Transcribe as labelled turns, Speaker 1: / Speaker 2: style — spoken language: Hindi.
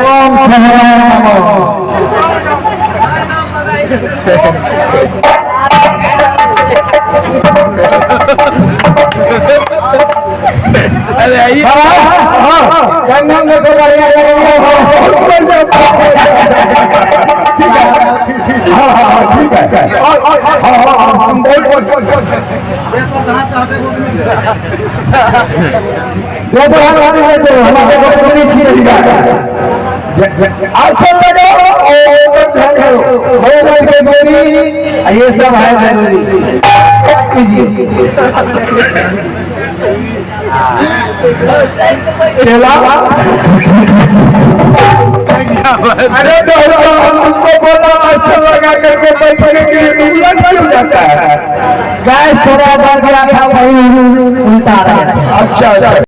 Speaker 1: ओम सहनाय
Speaker 2: अरे आइए
Speaker 1: चंदन में तो बढ़िया ठीक है हम ये सब है जरूरी अरे हमको बोला अस्तर लगा करके बैठने के लिए उलट क्यों जाता है? गैस थोड़ा बढ़ गया था वही उल्टा रहा। अच्छा अच्छा।